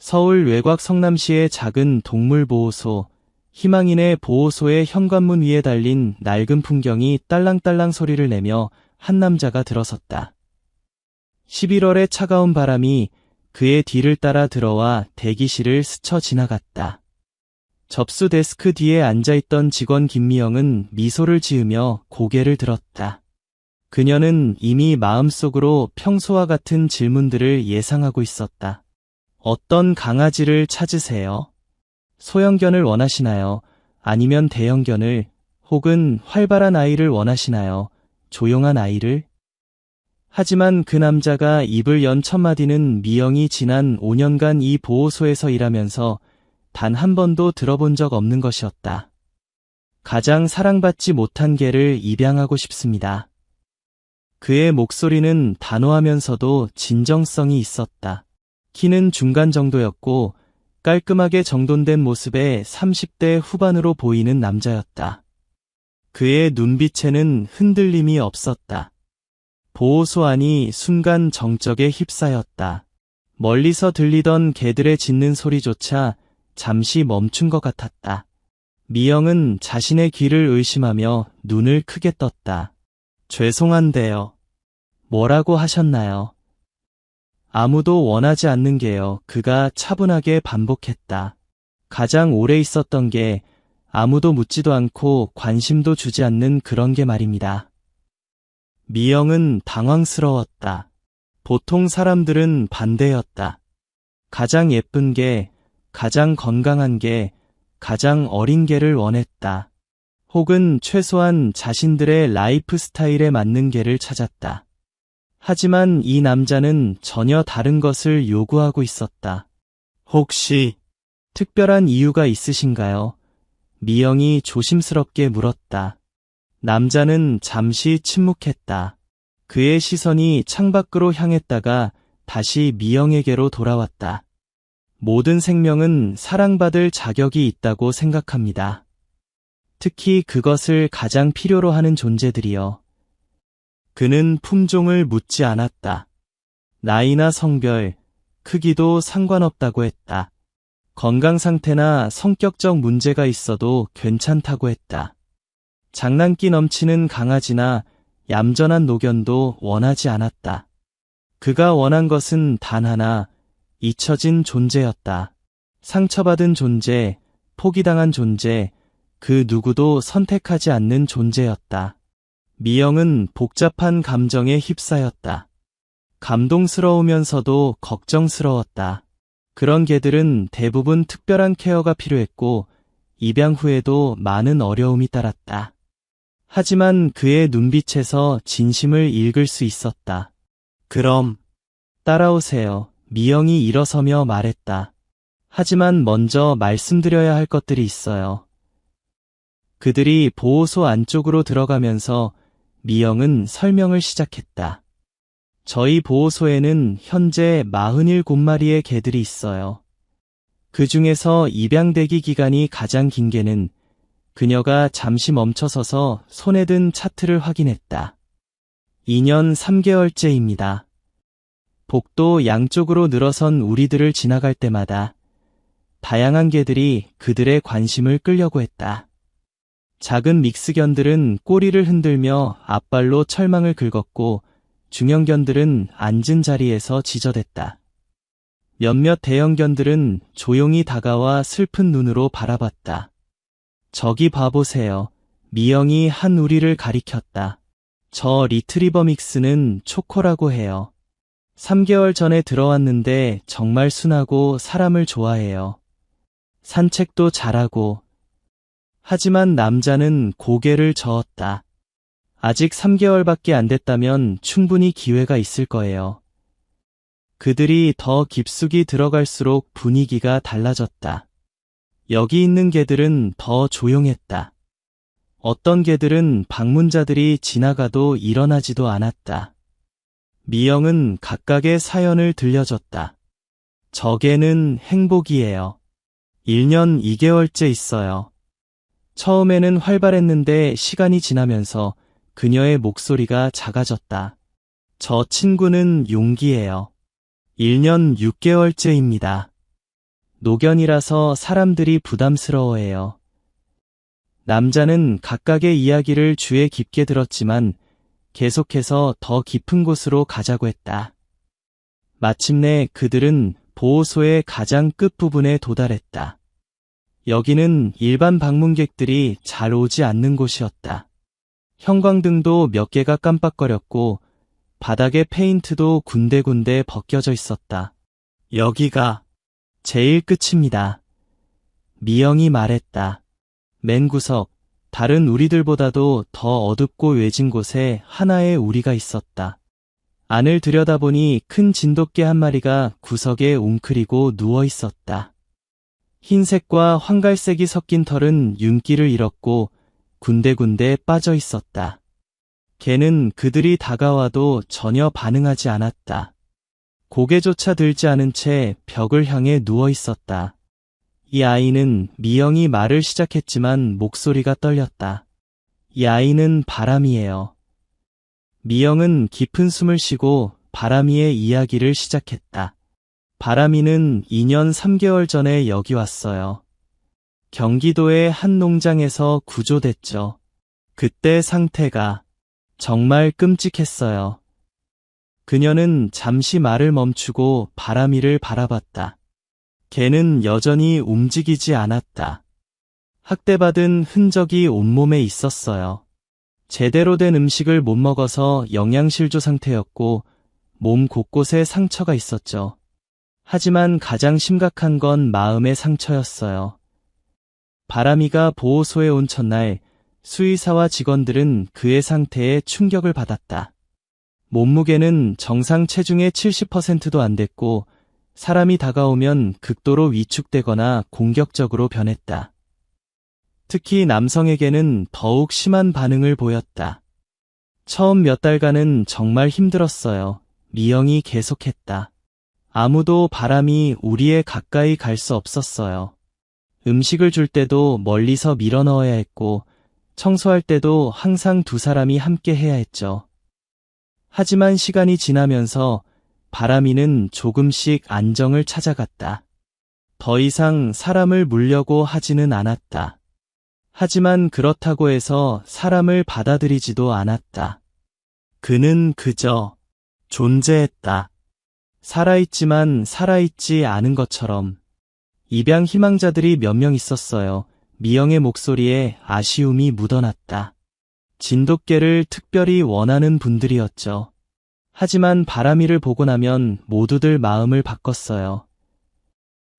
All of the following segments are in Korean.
서울 외곽 성남시의 작은 동물보호소, 희망인의 보호소의 현관문 위에 달린 낡은 풍경이 딸랑딸랑 소리를 내며 한 남자가 들어섰다. 11월의 차가운 바람이 그의 뒤를 따라 들어와 대기실을 스쳐 지나갔다. 접수 데스크 뒤에 앉아있던 직원 김미영은 미소를 지으며 고개를 들었다. 그녀는 이미 마음속으로 평소와 같은 질문들을 예상하고 있었다. 어떤 강아지를 찾으세요? 소형견을 원하시나요? 아니면 대형견을, 혹은 활발한 아이를 원하시나요? 조용한 아이를? 하지만 그 남자가 입을 연 첫 마디는 미영이 지난 5년간 이 보호소에서 일하면서 단 한 번도 들어본 적 없는 것이었다. 가장 사랑받지 못한 개를 입양하고 싶습니다. 그의 목소리는 단호하면서도 진정성이 있었다. 키는 중간 정도였고 깔끔하게 정돈된 모습에 30대 후반으로 보이는 남자였다. 그의 눈빛에는 흔들림이 없었다. 보호소 안이 순간 정적에 휩싸였다. 멀리서 들리던 개들의 짖는 소리조차 잠시 멈춘 것 같았다. 미영은 자신의 귀를 의심하며 눈을 크게 떴다. 죄송한데요. 뭐라고 하셨나요? 아무도 원하지 않는 게요. 그가 차분하게 반복했다. 가장 오래 있었던 게 아무도 묻지도 않고 관심도 주지 않는 그런 게 말입니다. 미영은 당황스러웠다. 보통 사람들은 반대였다. 가장 예쁜 게, 가장 건강한 게, 가장 어린 개를 원했다. 혹은 최소한 자신들의 라이프 스타일에 맞는 개를 찾았다. 하지만 이 남자는 전혀 다른 것을 요구하고 있었다. 혹시 특별한 이유가 있으신가요? 미영이 조심스럽게 물었다. 남자는 잠시 침묵했다. 그의 시선이 창밖으로 향했다가 다시 미영에게로 돌아왔다. 모든 생명은 사랑받을 자격이 있다고 생각합니다. 특히 그것을 가장 필요로 하는 존재들이요. 그는 품종을 묻지 않았다. 나이나 성별, 크기도 상관없다고 했다. 건강 상태나 성격적 문제가 있어도 괜찮다고 했다. 장난기 넘치는 강아지나 얌전한 노견도 원하지 않았다. 그가 원한 것은 단 하나, 잊혀진 존재였다. 상처받은 존재, 포기당한 존재, 그 누구도 선택하지 않는 존재였다. 미영은 복잡한 감정에 휩싸였다. 감동스러우면서도 걱정스러웠다. 그런 개들은 대부분 특별한 케어가 필요했고 입양 후에도 많은 어려움이 따랐다. 하지만 그의 눈빛에서 진심을 읽을 수 있었다. 그럼 따라오세요. 미영이 일어서며 말했다. 하지만 먼저 말씀드려야 할 것들이 있어요. 그들이 보호소 안쪽으로 들어가면서 미영은 설명을 시작했다. 저희 보호소에는 현재 47마리의 개들이 있어요. 그 중에서 입양 대기 기간이 가장 긴 개는 그녀가 잠시 멈춰서서 손에 든 차트를 확인했다. 2년 3개월째입니다. 복도 양쪽으로 늘어선 우리들을 지나갈 때마다 다양한 개들이 그들의 관심을 끌려고 했다. 작은 믹스견들은 꼬리를 흔들며 앞발로 철망을 긁었고 중형견들은 앉은 자리에서 지저댔다. 몇몇 대형견들은 조용히 다가와 슬픈 눈으로 바라봤다. 저기 봐보세요. 미영이 한 우리를 가리켰다. 저 리트리버 믹스는 초코라고 해요. 3개월 전에 들어왔는데 정말 순하고 사람을 좋아해요. 산책도 잘하고. 하지만 남자는 고개를 저었다. 아직 3개월밖에 안 됐다면 충분히 기회가 있을 거예요. 그들이 더 깊숙이 들어갈수록 분위기가 달라졌다. 여기 있는 개들은 더 조용했다. 어떤 개들은 방문자들이 지나가도 일어나지도 않았다. 미영은 각각의 사연을 들려줬다. 저 개는 행복이에요. 1년 2개월째 있어요. 처음에는 활발했는데 시간이 지나면서 그녀의 목소리가 작아졌다. 저 친구는 용기예요. 1년 6개월째입니다. 노견이라서 사람들이 부담스러워해요. 남자는 각각의 이야기를 주에 깊게 들었지만 계속해서 더 깊은 곳으로 가자고 했다. 마침내 그들은 보호소의 가장 끝부분에 도달했다. 여기는 일반 방문객들이 잘 오지 않는 곳이었다. 형광등도 몇 개가 깜빡거렸고 바닥에 페인트도 군데군데 벗겨져 있었다. 여기가 제일 끝입니다. 미영이 말했다. 맨 구석, 다른 우리들보다도 더 어둡고 외진 곳에 하나의 우리가 있었다. 안을 들여다보니 큰 진돗개 한 마리가 구석에 웅크리고 누워 있었다. 흰색과 황갈색이 섞인 털은 윤기를 잃었고 군데군데 빠져 있었다. 개는 그들이 다가와도 전혀 반응하지 않았다. 고개조차 들지 않은 채 벽을 향해 누워 있었다. 이 아이는 미영이 말을 시작했지만 목소리가 떨렸다. 이 아이는 바람이에요. 미영은 깊은 숨을 쉬고 바람이의 이야기를 시작했다. 바람이는 2년 3개월 전에 여기 왔어요. 경기도의 한 농장에서 구조됐죠. 그때 상태가 정말 끔찍했어요. 그녀는 잠시 말을 멈추고 바람이를 바라봤다. 개는 여전히 움직이지 않았다. 학대받은 흔적이 온몸에 있었어요. 제대로 된 음식을 못 먹어서 영양실조 상태였고 몸 곳곳에 상처가 있었죠. 하지만 가장 심각한 건 마음의 상처였어요. 바람이가 보호소에 온 첫날 수의사와 직원들은 그의 상태에 충격을 받았다. 몸무게는 정상 체중의 70%도 안 됐고 사람이 다가오면 극도로 위축되거나 공격적으로 변했다. 특히 남성에게는 더욱 심한 반응을 보였다. 처음 몇 달간은 정말 힘들었어요. 미영이 계속했다. 아무도 바람이 우리에 가까이 갈 수 없었어요. 음식을 줄 때도 멀리서 밀어 넣어야 했고 청소할 때도 항상 두 사람이 함께 해야 했죠. 하지만 시간이 지나면서 바람이는 조금씩 안정을 찾아갔다. 더 이상 사람을 물려고 하지는 않았다. 하지만 그렇다고 해서 사람을 받아들이지도 않았다. 그는 그저 존재했다. 살아있지만 살아있지 않은 것처럼. 입양 희망자들이 몇 명 있었어요. 미영의 목소리에 아쉬움이 묻어났다. 진돗개를 특별히 원하는 분들이었죠. 하지만 바람이를 보고 나면 모두들 마음을 바꿨어요.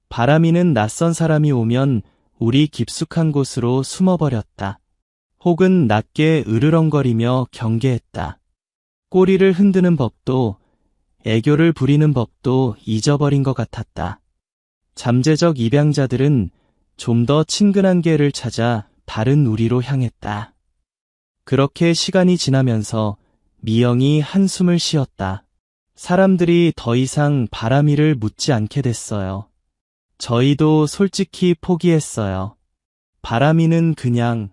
바람이는 낯선 사람이 오면 우리 깊숙한 곳으로 숨어버렸다. 혹은 낮게 으르렁거리며 경계했다. 꼬리를 흔드는 법도 애교를 부리는 법도 잊어버린 것 같았다. 잠재적 입양자들은 좀 더 친근한 개를 찾아 다른 우리로 향했다. 그렇게 시간이 지나면서 미영이 한숨을 쉬었다. 사람들이 더 이상 바람이를 묻지 않게 됐어요. 저희도 솔직히 포기했어요. 바람이는 그냥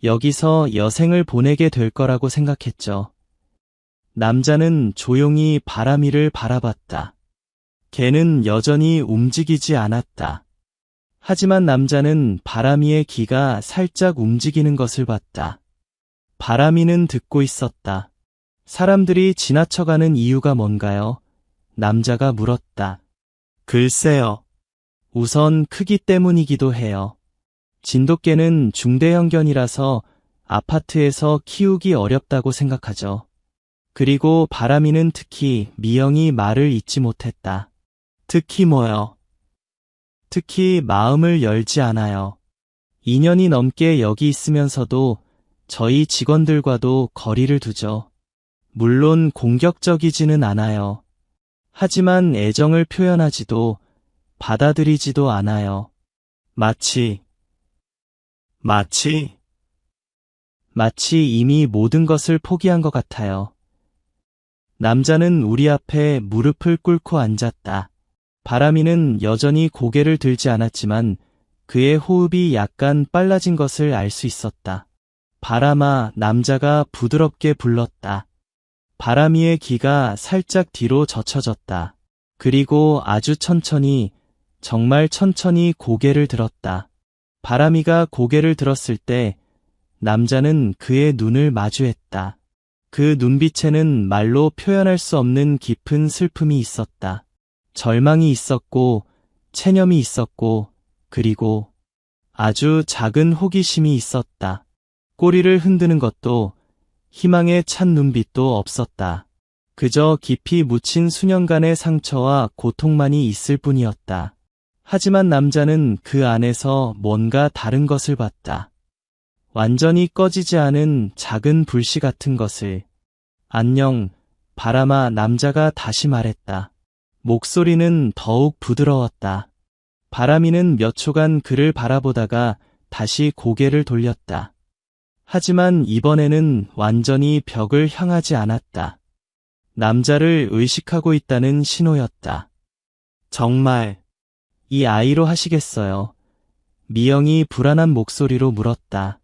여기서 여생을 보내게 될 거라고 생각했죠. 남자는 조용히 바람이를 바라봤다. 개는 여전히 움직이지 않았다. 하지만 남자는 바람이의 귀가 살짝 움직이는 것을 봤다. 바람이는 듣고 있었다. 사람들이 지나쳐가는 이유가 뭔가요? 남자가 물었다. 글쎄요. 우선 크기 때문이기도 해요. 진돗개는 중대형견이라서 아파트에서 키우기 어렵다고 생각하죠. 그리고 바람이는 특히 미영이 말을 잇지 못했다. 특히 뭐요? 특히 마음을 열지 않아요. 2년이 넘게 여기 있으면서도 저희 직원들과도 거리를 두죠. 물론 공격적이지는 않아요. 하지만 애정을 표현하지도 받아들이지도 않아요. 마치 이미 모든 것을 포기한 것 같아요. 남자는 우리 앞에 무릎을 꿇고 앉았다. 바람이는 여전히 고개를 들지 않았지만 그의 호흡이 약간 빨라진 것을 알 수 있었다. 바람아, 남자가 부드럽게 불렀다. 바람이의 귀가 살짝 뒤로 젖혀졌다. 그리고 아주 천천히 정말 천천히 고개를 들었다. 바람이가 고개를 들었을 때 남자는 그의 눈을 마주했다. 그 눈빛에는 말로 표현할 수 없는 깊은 슬픔이 있었다. 절망이 있었고, 체념이 있었고, 그리고 아주 작은 호기심이 있었다. 꼬리를 흔드는 것도, 희망에 찬 눈빛도 없었다. 그저 깊이 묻힌 수년간의 상처와 고통만이 있을 뿐이었다. 하지만 남자는 그 안에서 뭔가 다른 것을 봤다. 완전히 꺼지지 않은 작은 불씨 같은 것을. 안녕, 바람아. 남자가 다시 말했다. 목소리는 더욱 부드러웠다. 바람이는 몇 초간 그를 바라보다가 다시 고개를 돌렸다. 하지만 이번에는 완전히 벽을 향하지 않았다. 남자를 의식하고 있다는 신호였다. 정말 이 아이로 하시겠어요? 미영이 불안한 목소리로 물었다.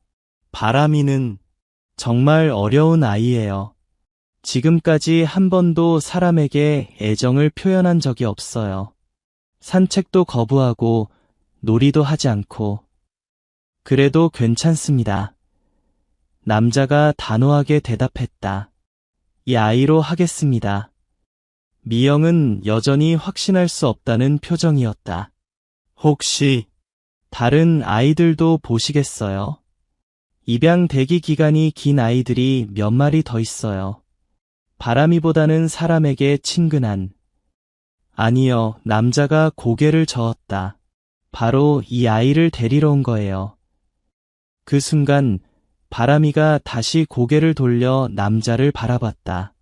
바람이는 정말 어려운 아이예요. 지금까지 한 번도 사람에게 애정을 표현한 적이 없어요. 산책도 거부하고 놀이도 하지 않고. 그래도 괜찮습니다. 남자가 단호하게 대답했다. 이 아이로 하겠습니다. 미영은 여전히 확신할 수 없다는 표정이었다. 혹시 다른 아이들도 보시겠어요? 입양 대기 기간이 긴 아이들이 몇 마리 더 있어요. 바람이보다는 사람에게 친근한. 아니요, 남자가 고개를 저었다. 바로 이 아이를 데리러 온 거예요. 그 순간 바람이가 다시 고개를 돌려 남자를 바라봤다.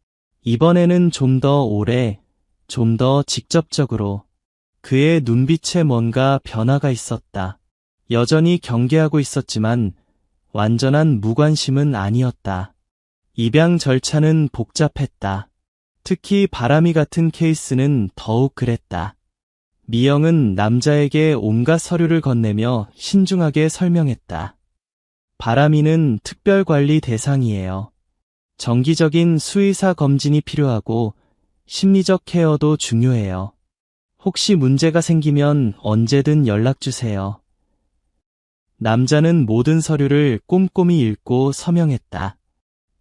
이번에는 좀 더 오래, 좀 더 직접적으로. 그의 눈빛에 뭔가 변화가 있었다. 여전히 경계하고 있었지만 완전한 무관심은 아니었다. 입양 절차는 복잡했다. 특히 바람이 같은 케이스는 더욱 그랬다. 미영은 남자에게 온갖 서류를 건네며 신중하게 설명했다. 바람이는 특별관리 대상이에요. 정기적인 수의사 검진이 필요하고 심리적 케어도 중요해요. 혹시 문제가 생기면 언제든 연락주세요. 남자는 모든 서류를 꼼꼼히 읽고 서명했다.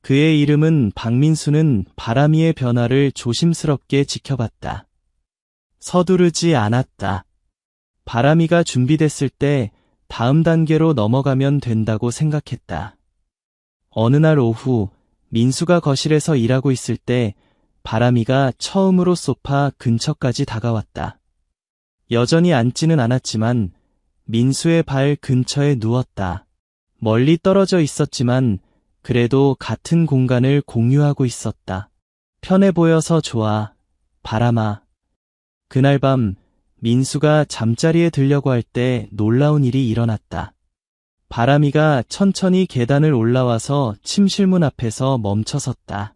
그의 이름은 박민수는 바람이의 변화를 조심스럽게 지켜봤다. 서두르지 않았다. 바람이가 준비됐을 때 다음 단계로 넘어가면 된다고 생각했다. 어느 날 오후 민수가 거실에서 일하고 있을 때 바람이가 처음으로 소파 근처까지 다가왔다. 여전히 앉지는 않았지만 민수의 발 근처에 누웠다. 멀리 떨어져 있었지만 그래도 같은 공간을 공유하고 있었다. 편해 보여서 좋아, 바람아. 그날 밤 민수가 잠자리에 들려고 할 때 놀라운 일이 일어났다. 바람이가 천천히 계단을 올라와서 침실문 앞에서 멈춰섰다.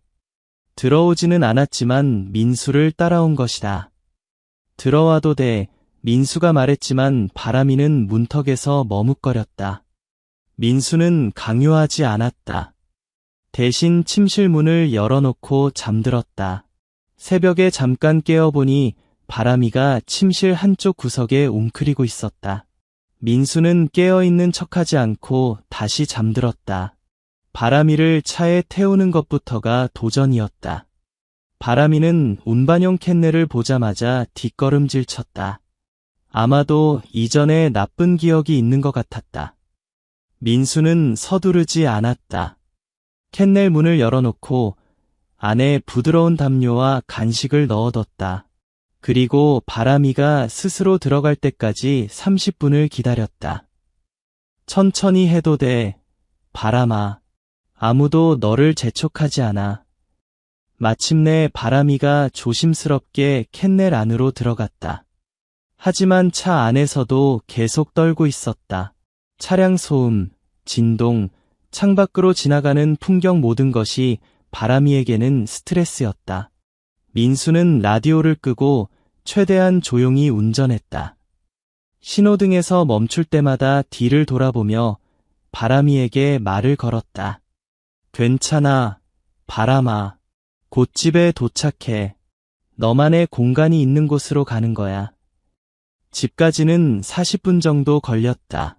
들어오지는 않았지만 민수를 따라온 것이다. 들어와도 돼, 민수가 말했지만 바람이는 문턱에서 머뭇거렸다. 민수는 강요하지 않았다. 대신 침실 문을 열어놓고 잠들었다. 새벽에 잠깐 깨어보니 바람이가 침실 한쪽 구석에 웅크리고 있었다. 민수는 깨어있는 척하지 않고 다시 잠들었다. 바람이를 차에 태우는 것부터가 도전이었다. 바람이는 운반용 캔넬을 보자마자 뒷걸음질 쳤다. 아마도 이전에 나쁜 기억이 있는 것 같았다. 민수는 서두르지 않았다. 캔넬 문을 열어놓고 안에 부드러운 담요와 간식을 넣어뒀다. 그리고 바람이가 스스로 들어갈 때까지 30분을 기다렸다. 천천히 해도 돼, 바람아. 아무도 너를 재촉하지 않아. 마침내 바람이가 조심스럽게 캔넬 안으로 들어갔다. 하지만 차 안에서도 계속 떨고 있었다. 차량 소음, 진동, 창밖으로 지나가는 풍경 모든 것이 바람이에게는 스트레스였다. 민수는 라디오를 끄고 최대한 조용히 운전했다. 신호등에서 멈출 때마다 뒤를 돌아보며 바람이에게 말을 걸었다. 괜찮아, 바람아. 곧 집에 도착해. 너만의 공간이 있는 곳으로 가는 거야. 집까지는 40분 정도 걸렸다.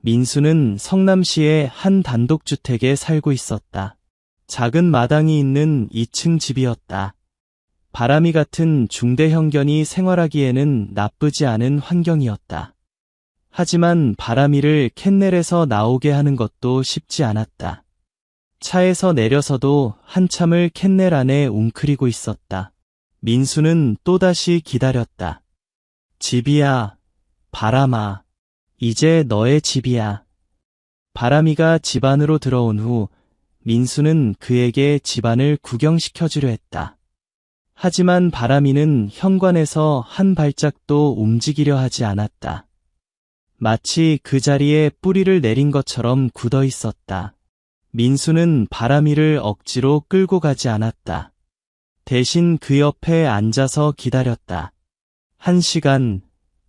민수는 성남시의 한 단독주택에 살고 있었다. 작은 마당이 있는 2층 집이었다. 바람이 같은 중대형견이 생활하기에는 나쁘지 않은 환경이었다. 하지만 바람이를 캔넬에서 나오게 하는 것도 쉽지 않았다. 차에서 내려서도 한참을 캔넬 안에 웅크리고 있었다. 민수는 또다시 기다렸다. 집이야, 바람아. 이제 너의 집이야. 바람이가 집 안으로 들어온 후 민수는 그에게 집안을 구경시켜주려 했다. 하지만 바람이는 현관에서 한 발짝도 움직이려 하지 않았다. 마치 그 자리에 뿌리를 내린 것처럼 굳어 있었다. 민수는 바람이를 억지로 끌고 가지 않았다. 대신 그 옆에 앉아서 기다렸다. 1시간,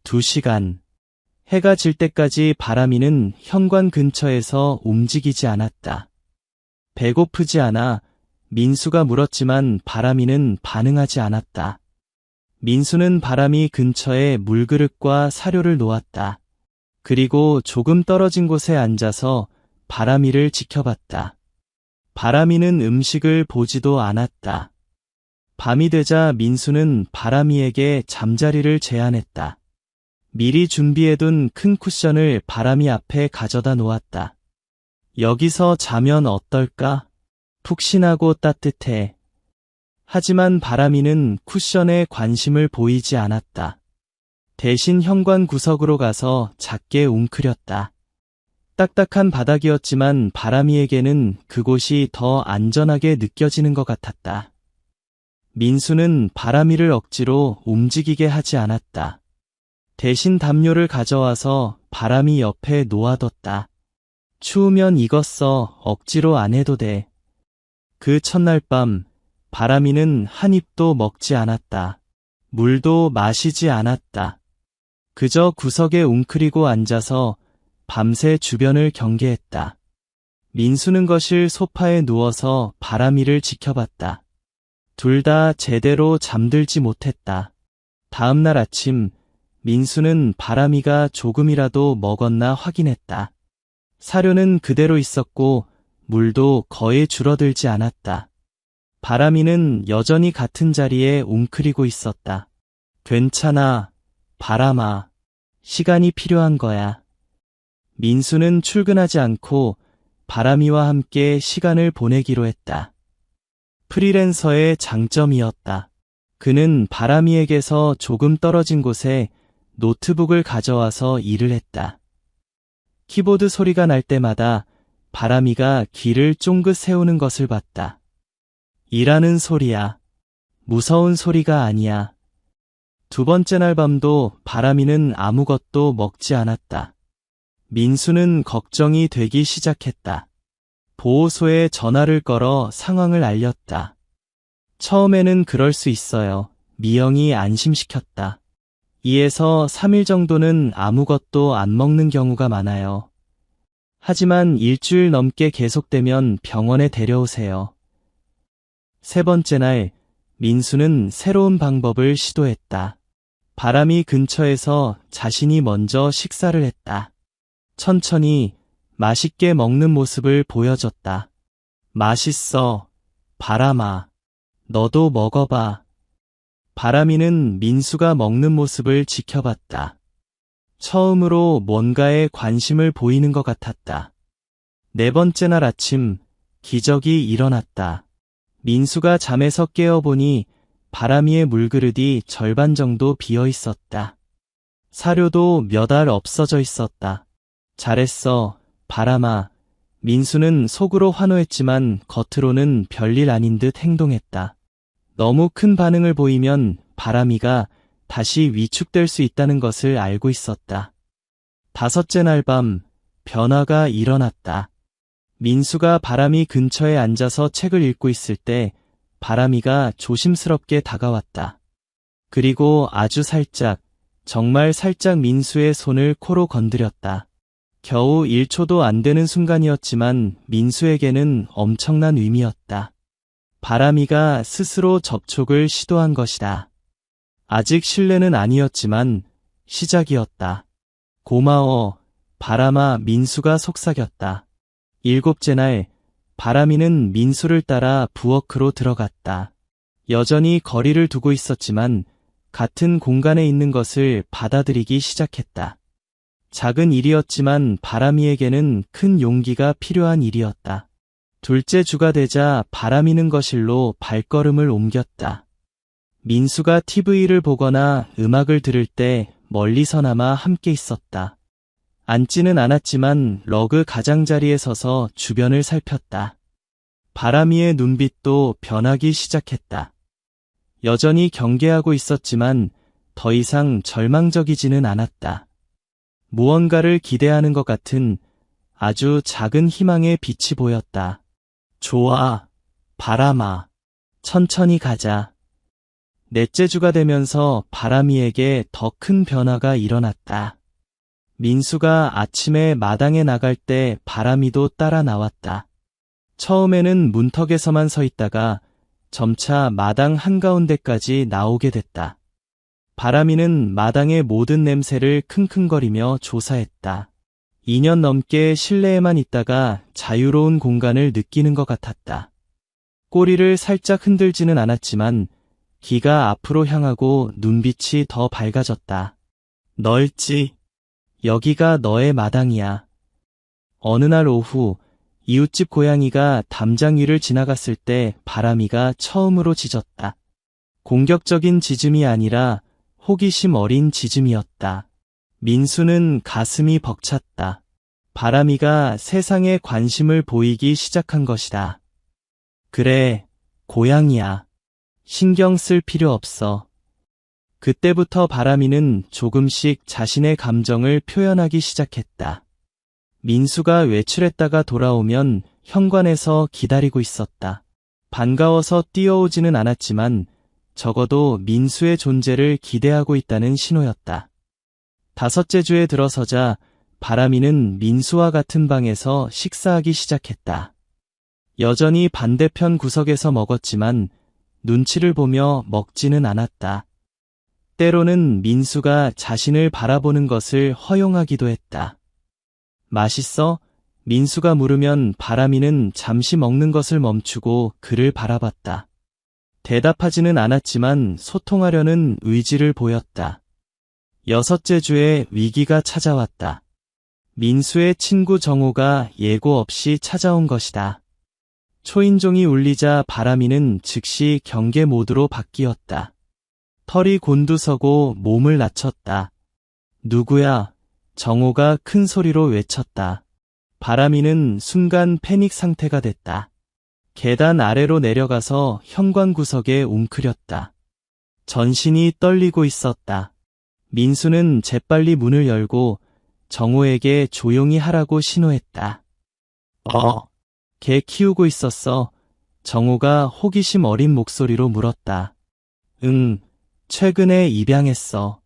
2시간. 해가 질 때까지 바람이는 현관 근처에서 움직이지 않았다. 배고프지 않아? 민수가 물었지만 바람이는 반응하지 않았다. 민수는 바람이 근처에 물그릇과 사료를 놓았다. 그리고 조금 떨어진 곳에 앉아서 바람이를 지켜봤다. 바람이는 음식을 보지도 않았다. 밤이 되자 민수는 바람이에게 잠자리를 제안했다. 미리 준비해둔 큰 쿠션을 바람이 앞에 가져다 놓았다. 여기서 자면 어떨까? 푹신하고 따뜻해. 하지만 바람이는 쿠션에 관심을 보이지 않았다. 대신 현관 구석으로 가서 작게 웅크렸다. 딱딱한 바닥이었지만 바람이에게는 그곳이 더 안전하게 느껴지는 것 같았다. 민수는 바람이를 억지로 움직이게 하지 않았다. 대신 담요를 가져와서 바람이 옆에 놓아뒀다. 추우면 이것 써, 억지로 안 해도 돼. 그 첫날 밤, 바람이는 한 입도 먹지 않았다. 물도 마시지 않았다. 그저 구석에 웅크리고 앉아서 밤새 주변을 경계했다. 민수는 거실 소파에 누워서 바람이를 지켜봤다. 둘 다 제대로 잠들지 못했다. 다음 날 아침, 민수는 바람이가 조금이라도 먹었나 확인했다. 사료는 그대로 있었고 물도 거의 줄어들지 않았다. 바람이는 여전히 같은 자리에 웅크리고 있었다. 괜찮아, 바람아. 시간이 필요한 거야. 민수는 출근하지 않고 바람이와 함께 시간을 보내기로 했다. 프리랜서의 장점이었다. 그는 바람이에게서 조금 떨어진 곳에 노트북을 가져와서 일을 했다. 키보드 소리가 날 때마다 바람이가 귀를 쫑긋 세우는 것을 봤다. 일하는 소리야. 무서운 소리가 아니야. 두 번째 날 밤도 바람이는 아무것도 먹지 않았다. 민수는 걱정이 되기 시작했다. 보호소에 전화를 걸어 상황을 알렸다. 처음에는 그럴 수 있어요. 미영이 안심시켰다. 2에서 3일 정도는 아무것도 안 먹는 경우가 많아요. 하지만 일주일 넘게 계속되면 병원에 데려오세요. 세 번째 날, 민수는 새로운 방법을 시도했다. 바람이 근처에서 자신이 먼저 식사를 했다. 천천히 맛있게 먹는 모습을 보여줬다. 맛있어, 바람아. 너도 먹어봐. 바람이는 민수가 먹는 모습을 지켜봤다. 처음으로 뭔가에 관심을 보이는 것 같았다. 네 번째 날 아침, 기적이 일어났다. 민수가 잠에서 깨어보니 바람이의 물그릇이 절반 정도 비어 있었다. 사료도 몇 알 없어져 있었다. 잘했어, 바람아. 민수는 속으로 환호했지만 겉으로는 별일 아닌 듯 행동했다. 너무 큰 반응을 보이면 바람이가 다시 위축될 수 있다는 것을 알고 있었다. 다섯째 날 밤, 변화가 일어났다. 민수가 바람이 근처에 앉아서 책을 읽고 있을 때 바람이가 조심스럽게 다가왔다. 그리고 아주 살짝, 정말 살짝 민수의 손을 코로 건드렸다. 겨우 1초도 안 되는 순간이었지만 민수에게는 엄청난 의미였다. 바람이가 스스로 접촉을 시도한 것이다. 아직 실내는 아니었지만 시작이었다. 고마워, 바람아. 민수가 속삭였다. 7째 날, 바람이는 민수를 따라 부엌으로 들어갔다. 여전히 거리를 두고 있었지만 같은 공간에 있는 것을 받아들이기 시작했다. 작은 일이었지만 바람이에게는 큰 용기가 필요한 일이었다. 둘째 주가 되자 바람이는 거실로 발걸음을 옮겼다. 민수가 TV를 보거나 음악을 들을 때 멀리서나마 함께 있었다. 앉지는 않았지만 러그 가장자리에 서서 주변을 살폈다. 바람이의 눈빛도 변하기 시작했다. 여전히 경계하고 있었지만 더 이상 절망적이지는 않았다. 무언가를 기대하는 것 같은 아주 작은 희망의 빛이 보였다. 좋아, 바람아. 천천히 가자. 넷째 주가 되면서 바람이에게 더 큰 변화가 일어났다. 민수가 아침에 마당에 나갈 때 바람이도 따라 나왔다. 처음에는 문턱에서만 서 있다가 점차 마당 한가운데까지 나오게 됐다. 바람이는 마당의 모든 냄새를 킁킁거리며 조사했다. 2년 넘게 실내에만 있다가 자유로운 공간을 느끼는 것 같았다. 꼬리를 살짝 흔들지는 않았지만 귀가 앞으로 향하고 눈빛이 더 밝아졌다. 넓지? 여기가 너의 마당이야. 어느 날 오후 이웃집 고양이가 담장 위를 지나갔을 때 바람이가 처음으로 짖었다. 공격적인 짖음이 아니라 호기심 어린 짖음이었다. 민수는 가슴이 벅찼다. 바람이가 세상에 관심을 보이기 시작한 것이다. 그래, 고양이야. 신경 쓸 필요 없어. 그때부터 바람이는 조금씩 자신의 감정을 표현하기 시작했다. 민수가 외출했다가 돌아오면 현관에서 기다리고 있었다. 반가워서 뛰어오지는 않았지만 적어도 민수의 존재를 기대하고 있다는 신호였다. 5째 주에 들어서자 바람이는 민수와 같은 방에서 식사하기 시작했다. 여전히 반대편 구석에서 먹었지만 눈치를 보며 먹지는 않았다. 때로는 민수가 자신을 바라보는 것을 허용하기도 했다. 맛있어? 민수가 물으면 바람이는 잠시 먹는 것을 멈추고 그를 바라봤다. 대답하지는 않았지만 소통하려는 의지를 보였다. 6째 주에 위기가 찾아왔다. 민수의 친구 정호가 예고 없이 찾아온 것이다. 초인종이 울리자 바람이는 즉시 경계 모드로 바뀌었다. 털이 곤두서고 몸을 낮췄다. 누구야? 정호가 큰 소리로 외쳤다. 바람이는 순간 패닉 상태가 됐다. 계단 아래로 내려가서 현관 구석에 웅크렸다. 전신이 떨리고 있었다. 민수는 재빨리 문을 열고 정호에게 조용히 하라고 신호했다. 개 키우고 있었어. 정호가 호기심 어린 목소리로 물었다. 응, 최근에 입양했어.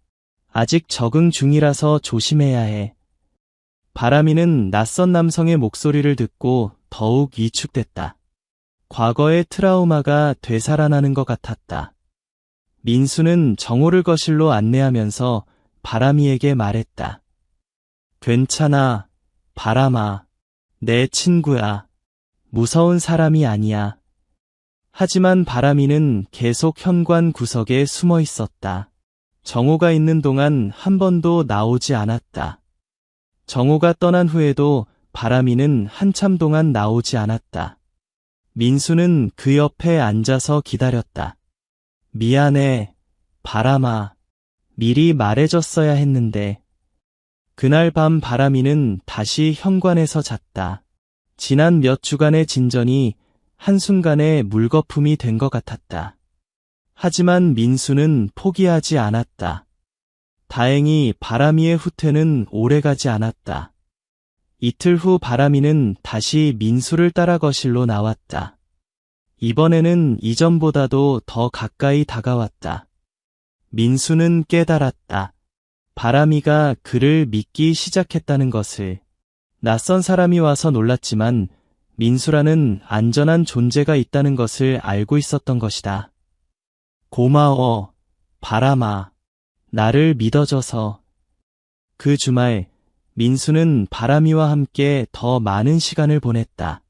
아직 적응 중이라서 조심해야 해. 바람이는 낯선 남성의 목소리를 듣고 더욱 위축됐다. 과거의 트라우마가 되살아나는 것 같았다. 민수는 정호를 거실로 안내하면서 바람이에게 말했다. 괜찮아, 바람아. 내 친구야. 무서운 사람이 아니야. 하지만 바람이는 계속 현관 구석에 숨어 있었다. 정호가 있는 동안 한 번도 나오지 않았다. 정호가 떠난 후에도 바람이는 한참 동안 나오지 않았다. 민수는 그 옆에 앉아서 기다렸다. 미안해, 바람아. 미리 말해줬어야 했는데. 그날 밤 바람이는 다시 현관에서 잤다. 지난 몇 주간의 진전이 한순간에 물거품이 된 것 같았다. 하지만 민수는 포기하지 않았다. 다행히 바람이의 후퇴는 오래가지 않았다. 이틀 후 바람이는 다시 민수를 따라 거실로 나왔다. 이번에는 이전보다도 더 가까이 다가왔다. 민수는 깨달았다. 바람이가 그를 믿기 시작했다는 것을. 낯선 사람이 와서 놀랐지만 민수라는 안전한 존재가 있다는 것을 알고 있었던 것이다. 고마워, 바람아. 나를 믿어줘서. 그 주말, 민수는 바람이와 함께 더 많은 시간을 보냈다.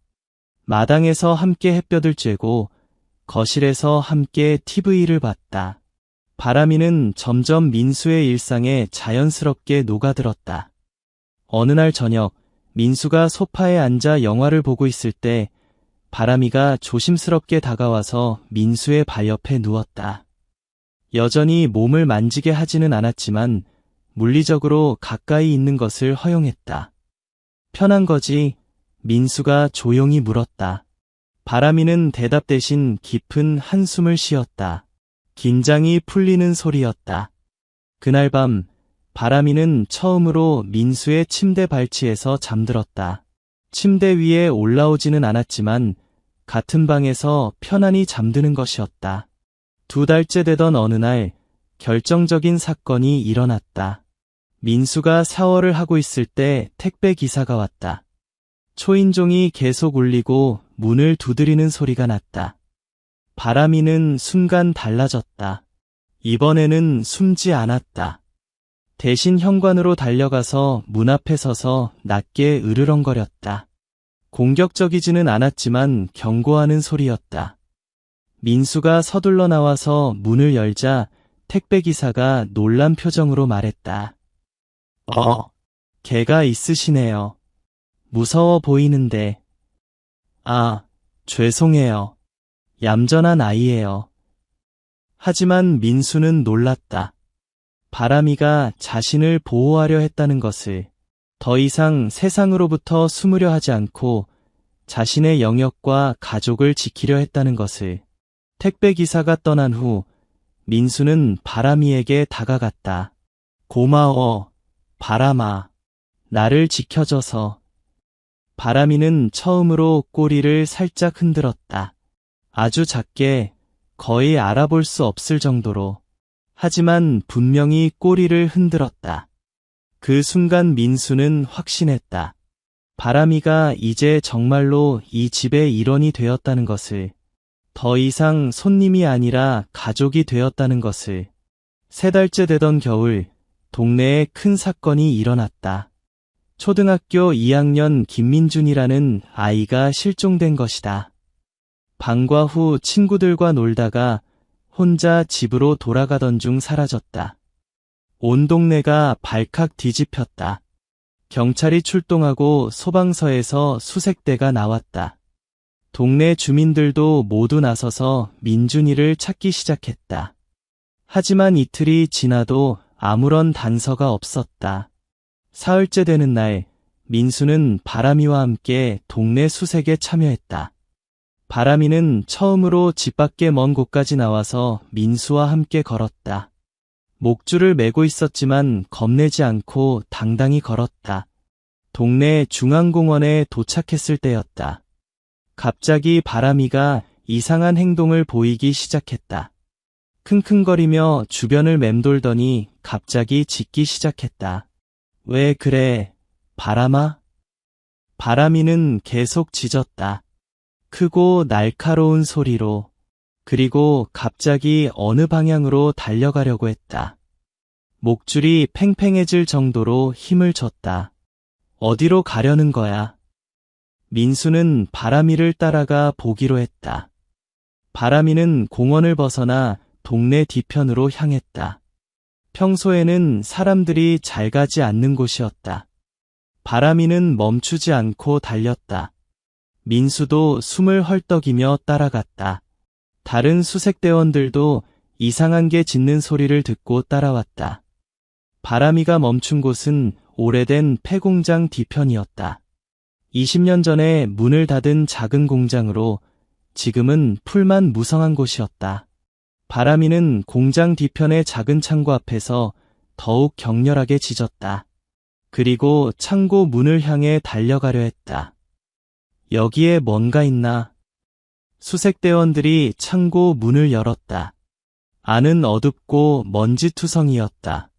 마당에서 함께 햇볕을 쬐고 거실에서 함께 TV를 봤다. 바람이는 점점 민수의 일상에 자연스럽게 녹아들었다. 어느 날 저녁, 민수가 소파에 앉아 영화를 보고 있을 때 바람이가 조심스럽게 다가와서 민수의 발 옆에 누웠다. 여전히 몸을 만지게 하지는 않았지만 물리적으로 가까이 있는 것을 허용했다. 편한 거지? 민수가 조용히 물었다. 바람이는 대답 대신 깊은 한숨을 쉬었다. 긴장이 풀리는 소리였다. 그날 밤, 바람이는 처음으로 민수의 침대 발치에서 잠들었다. 침대 위에 올라오지는 않았지만 같은 방에서 편안히 잠드는 것이었다. 2달째 되던 어느 날 결정적인 사건이 일어났다. 민수가 샤워를 하고 있을 때 택배 기사가 왔다. 초인종이 계속 울리고 문을 두드리는 소리가 났다. 바람이는 순간 달라졌다. 이번에는 숨지 않았다. 대신 현관으로 달려가서 문 앞에 서서 낮게 으르렁거렸다. 공격적이지는 않았지만 경고하는 소리였다. 민수가 서둘러 나와서 문을 열자 택배기사가 놀란 표정으로 말했다. 개가 있으시네요. 무서워 보이는데. 아, 죄송해요. 얌전한 아이예요. 하지만 민수는 놀랐다. 바람이가 자신을 보호하려 했다는 것을, 더 이상 세상으로부터 숨으려 하지 않고 자신의 영역과 가족을 지키려 했다는 것을. 택배기사가 떠난 후 민수는 바람이에게 다가갔다. 고마워, 바람아. 나를 지켜줘서. 바람이는 처음으로 꼬리를 살짝 흔들었다. 아주 작게, 거의 알아볼 수 없을 정도로. 하지만 분명히 꼬리를 흔들었다. 그 순간 민수는 확신했다. 바람이가 이제 정말로 이 집의 일원이 되었다는 것을, 더 이상 손님이 아니라 가족이 되었다는 것을. 3달째 되던 겨울, 동네에 큰 사건이 일어났다. 초등학교 2학년 김민준이라는 아이가 실종된 것이다. 방과 후 친구들과 놀다가 혼자 집으로 돌아가던 중 사라졌다. 온 동네가 발칵 뒤집혔다. 경찰이 출동하고 소방서에서 수색대가 나왔다. 동네 주민들도 모두 나서서 민준이를 찾기 시작했다. 하지만 이틀이 지나도 아무런 단서가 없었다. 사흘째 되는 날, 민수는 바람이와 함께 동네 수색에 참여했다. 바람이는 처음으로 집 밖에 먼 곳까지 나와서 민수와 함께 걸었다. 목줄을 메고 있었지만 겁내지 않고 당당히 걸었다. 동네 중앙공원에 도착했을 때였다. 갑자기 바람이가 이상한 행동을 보이기 시작했다. 킁킁거리며 주변을 맴돌더니 갑자기 짖기 시작했다. 왜 그래, 바람아? 바람이는 계속 짖었다. 크고 날카로운 소리로. 그리고 갑자기 어느 방향으로 달려가려고 했다. 목줄이 팽팽해질 정도로 힘을 줬다. 어디로 가려는 거야? 민수는 바람이를 따라가 보기로 했다. 바람이는 공원을 벗어나 동네 뒤편으로 향했다. 평소에는 사람들이 잘 가지 않는 곳이었다. 바람이는 멈추지 않고 달렸다. 민수도 숨을 헐떡이며 따라갔다. 다른 수색대원들도 이상한 게 짖는 소리를 듣고 따라왔다. 바람이가 멈춘 곳은 오래된 폐공장 뒤편이었다. 20년 전에 문을 닫은 작은 공장으로 지금은 풀만 무성한 곳이었다. 바람이는 공장 뒤편의 작은 창고 앞에서 더욱 격렬하게 짖었다. 그리고 창고 문을 향해 달려가려 했다. 여기에 뭔가 있나? 수색대원들이 창고 문을 열었다. 안은 어둡고 먼지투성이었다.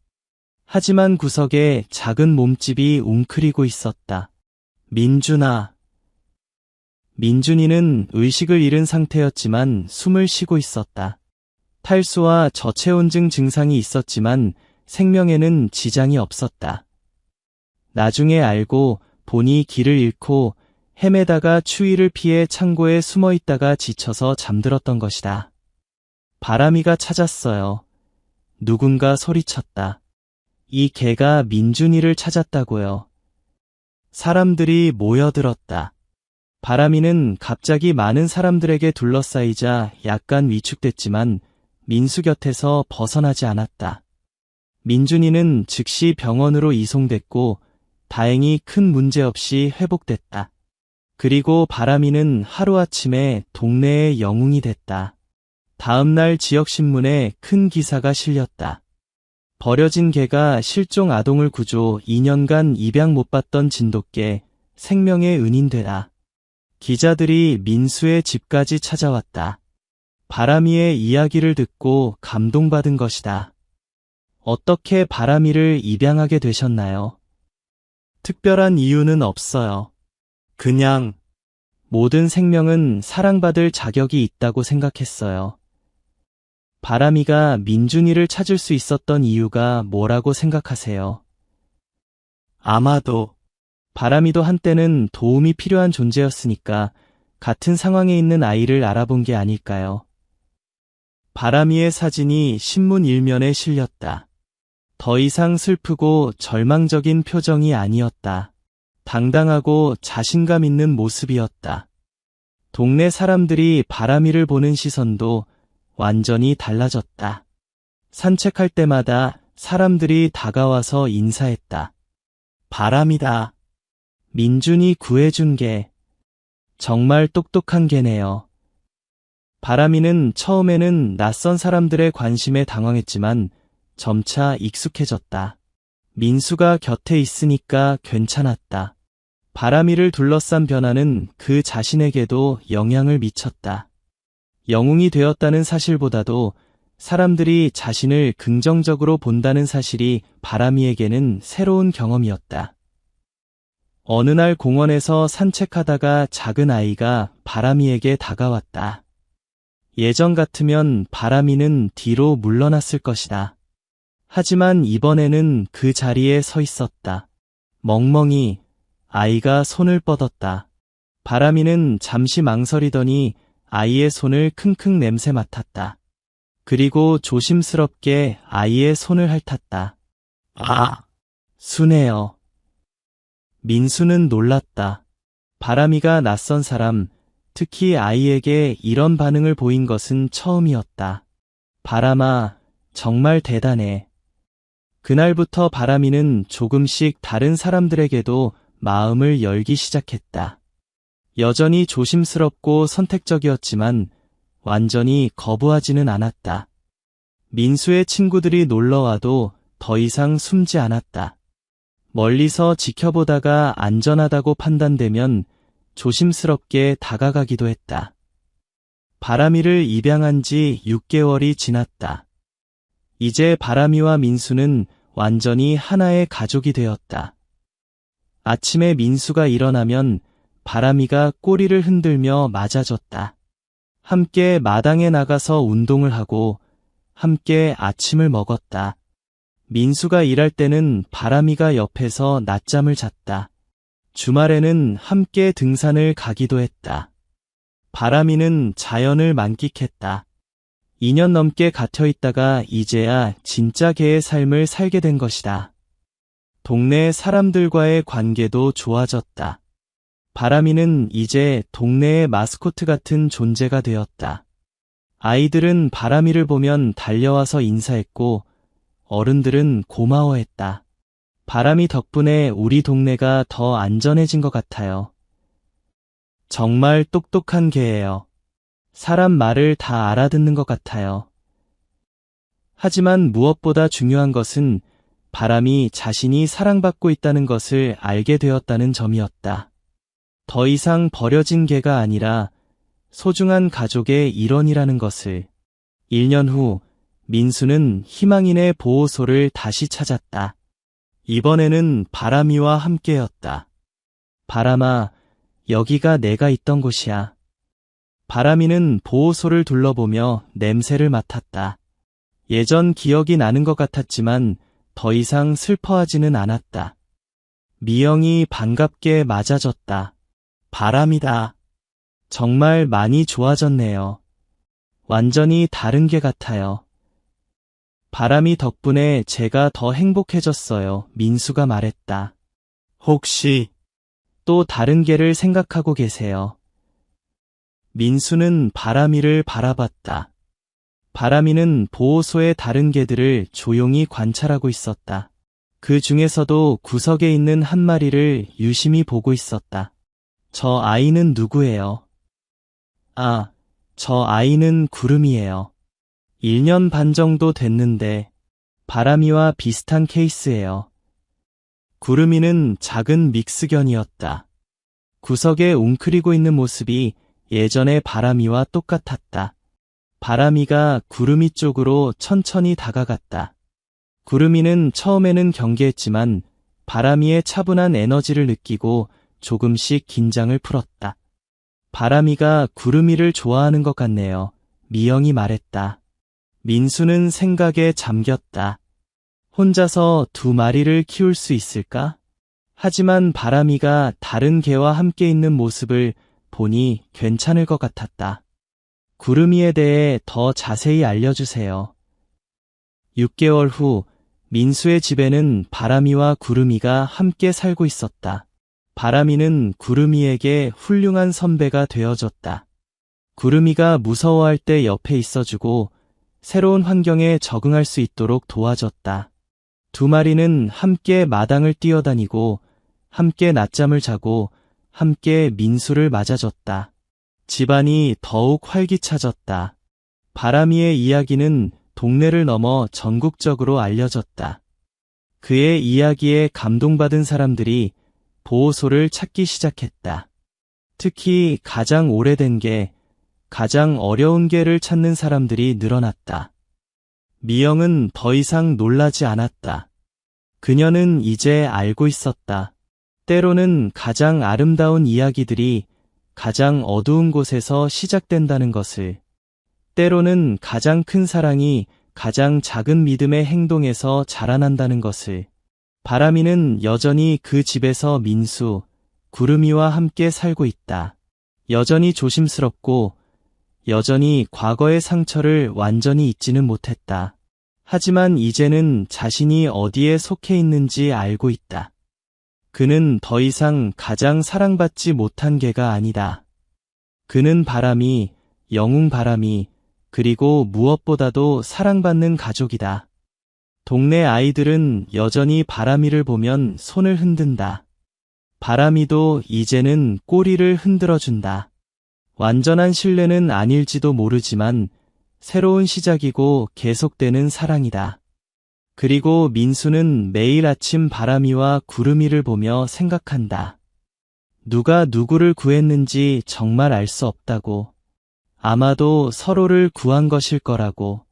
하지만 구석에 작은 몸집이 웅크리고 있었다. 민준아. 민준이는 의식을 잃은 상태였지만 숨을 쉬고 있었다. 탈수와 저체온증 증상이 있었지만 생명에는 지장이 없었다. 나중에 알고 보니 길을 잃고 헤매다가 추위를 피해 창고에 숨어 있다가 지쳐서 잠들었던 것이다. 바람이가 찾았어요. 누군가 소리쳤다. 이 개가 민준이를 찾았다고요. 사람들이 모여들었다. 바람이는 갑자기 많은 사람들에게 둘러싸이자 약간 위축됐지만 민수 곁에서 벗어나지 않았다. 민준이는 즉시 병원으로 이송됐고 다행히 큰 문제 없이 회복됐다. 그리고 바람이는 하루아침에 동네의 영웅이 됐다. 다음날 지역신문에 큰 기사가 실렸다. 버려진 개가 실종 아동을 구조 2년간 입양 못 받던 진돗개 생명의 은인되다. 기자들이 민수의 집까지 찾아왔다. 바람이의 이야기를 듣고 감동받은 것이다. 어떻게 바람이를 입양하게 되셨나요? 특별한 이유는 없어요. 그냥 모든 생명은 사랑받을 자격이 있다고 생각했어요. 바람이가 민준이를 찾을 수 있었던 이유가 뭐라고 생각하세요? 아마도 바람이도 한때는 도움이 필요한 존재였으니까 같은 상황에 있는 아이를 알아본 게 아닐까요? 바람이의 사진이 신문 일면에 실렸다. 더 이상 슬프고 절망적인 표정이 아니었다. 당당하고 자신감 있는 모습이었다. 동네 사람들이 바람이를 보는 시선도 완전히 달라졌다. 산책할 때마다 사람들이 다가와서 인사했다. 바람이다. 민준이 구해준 개. 정말 똑똑한 개네요. 바람이는 처음에는 낯선 사람들의 관심에 당황했지만 점차 익숙해졌다. 민수가 곁에 있으니까 괜찮았다. 바람이를 둘러싼 변화는 그 자신에게도 영향을 미쳤다. 영웅이 되었다는 사실보다도 사람들이 자신을 긍정적으로 본다는 사실이 바람이에게는 새로운 경험이었다. 어느 날 공원에서 산책하다가 작은 아이가 바람이에게 다가왔다. 예전 같으면 바람이는 뒤로 물러났을 것이다. 하지만 이번에는 그 자리에 서 있었다. 멍멍이 아이가 손을 뻗었다. 바람이는 잠시 망설이더니 아이의 손을 킁킁 냄새 맡았다. 그리고 조심스럽게 아이의 손을 핥았다. 아, 순해요. 민수는 놀랐다. 바람이가 낯선 사람, 특히 아이에게 이런 반응을 보인 것은 처음이었다. 바람아, 정말 대단해. 그날부터 바람이는 조금씩 다른 사람들에게도 마음을 열기 시작했다. 여전히 조심스럽고 선택적이었지만 완전히 거부하지는 않았다. 민수의 친구들이 놀러와도 더 이상 숨지 않았다. 멀리서 지켜보다가 안전하다고 판단되면 조심스럽게 다가가기도 했다. 바람이를 입양한 지 6개월이 지났다. 이제 바람이와 민수는 완전히 하나의 가족이 되었다. 아침에 민수가 일어나면 바람이가 꼬리를 흔들며 맞아줬다. 함께 마당에 나가서 운동을 하고 함께 아침을 먹었다. 민수가 일할 때는 바람이가 옆에서 낮잠을 잤다. 주말에는 함께 등산을 가기도 했다. 바람이는 자연을 만끽했다. 2년 넘게 갇혀 있다가 이제야 진짜 개의 삶을 살게 된 것이다. 동네 사람들과의 관계도 좋아졌다. 바람이는 이제 동네의 마스코트 같은 존재가 되었다. 아이들은 바람이를 보면 달려와서 인사했고 어른들은 고마워했다. 바람이 덕분에 우리 동네가 더 안전해진 것 같아요. 정말 똑똑한 개예요. 사람 말을 다 알아듣는 것 같아요. 하지만 무엇보다 중요한 것은 바람이 자신이 사랑받고 있다는 것을 알게 되었다는 점이었다. 더 이상 버려진 개가 아니라 소중한 가족의 일원이라는 것을. 1년 후 민수는 희망인의 보호소를 다시 찾았다. 이번에는 바람이와 함께였다. 바람아, 여기가 내가 있던 곳이야. 바람이는 보호소를 둘러보며 냄새를 맡았다. 예전 기억이 나는 것 같았지만 더 이상 슬퍼하지는 않았다. 미영이 반갑게 맞아줬다. 바람이다. 정말 많이 좋아졌네요. 완전히 다른 게 같아요. 바람이 덕분에 제가 더 행복해졌어요. 민수가 말했다. 혹시 또 다른 개를 생각하고 계세요? 민수는 바람이를 바라봤다. 바람이는 보호소의 다른 개들을 조용히 관찰하고 있었다. 그 중에서도 구석에 있는 한 마리를 유심히 보고 있었다. 저 아이는 누구예요? 아, 저 아이는 구름이에요. 1년 반 정도 됐는데 바람이와 비슷한 케이스예요. 구름이는 작은 믹스견이었다. 구석에 웅크리고 있는 모습이 예전의 바람이와 똑같았다. 바람이가 구름이 쪽으로 천천히 다가갔다. 구름이는 처음에는 경계했지만 바람이의 차분한 에너지를 느끼고 조금씩 긴장을 풀었다. 바람이가 구름이를 좋아하는 것 같네요. 미영이 말했다. 민수는 생각에 잠겼다. 혼자서 2마리를 키울 수 있을까? 하지만 바람이가 다른 개와 함께 있는 모습을 보니 괜찮을 것 같았다. 구름이에 대해 더 자세히 알려주세요. 6개월 후 민수의 집에는 바람이와 구름이가 함께 살고 있었다. 바람이는 구름이에게 훌륭한 선배가 되어줬다. 구름이가 무서워할 때 옆에 있어주고 새로운 환경에 적응할 수 있도록 도와줬다. 2마리는 함께 마당을 뛰어다니고 함께 낮잠을 자고 함께 민수를 맞아줬다. 집안이 더욱 활기차졌다. 바람이의 이야기는 동네를 넘어 전국적으로 알려졌다. 그의 이야기에 감동받은 사람들이 보호소를 찾기 시작했다. 특히 가장 오래된 개, 가장 어려운 개를 찾는 사람들이 늘어났다. 미영은 더 이상 놀라지 않았다. 그녀는 이제 알고 있었다. 때로는 가장 아름다운 이야기들이 가장 어두운 곳에서 시작된다는 것을. 때로는 가장 큰 사랑이 가장 작은 믿음의 행동에서 자라난다는 것을. 바람이는 여전히 그 집에서 민수, 구름이와 함께 살고 있다. 여전히 조심스럽고 여전히 과거의 상처를 완전히 잊지는 못했다. 하지만 이제는 자신이 어디에 속해 있는지 알고 있다. 그는 더 이상 가장 사랑받지 못한 개가 아니다. 그는 바람이, 영웅 바람이, 그리고 무엇보다도 사랑받는 가족이다. 동네 아이들은 여전히 바람이를 보면 손을 흔든다. 바람이도 이제는 꼬리를 흔들어준다. 완전한 신뢰는 아닐지도 모르지만 새로운 시작이고 계속되는 사랑이다. 그리고 민수는 매일 아침 바람이와 구름이를 보며 생각한다. 누가 누구를 구했는지 정말 알 수 없다고. 아마도 서로를 구한 것일 거라고.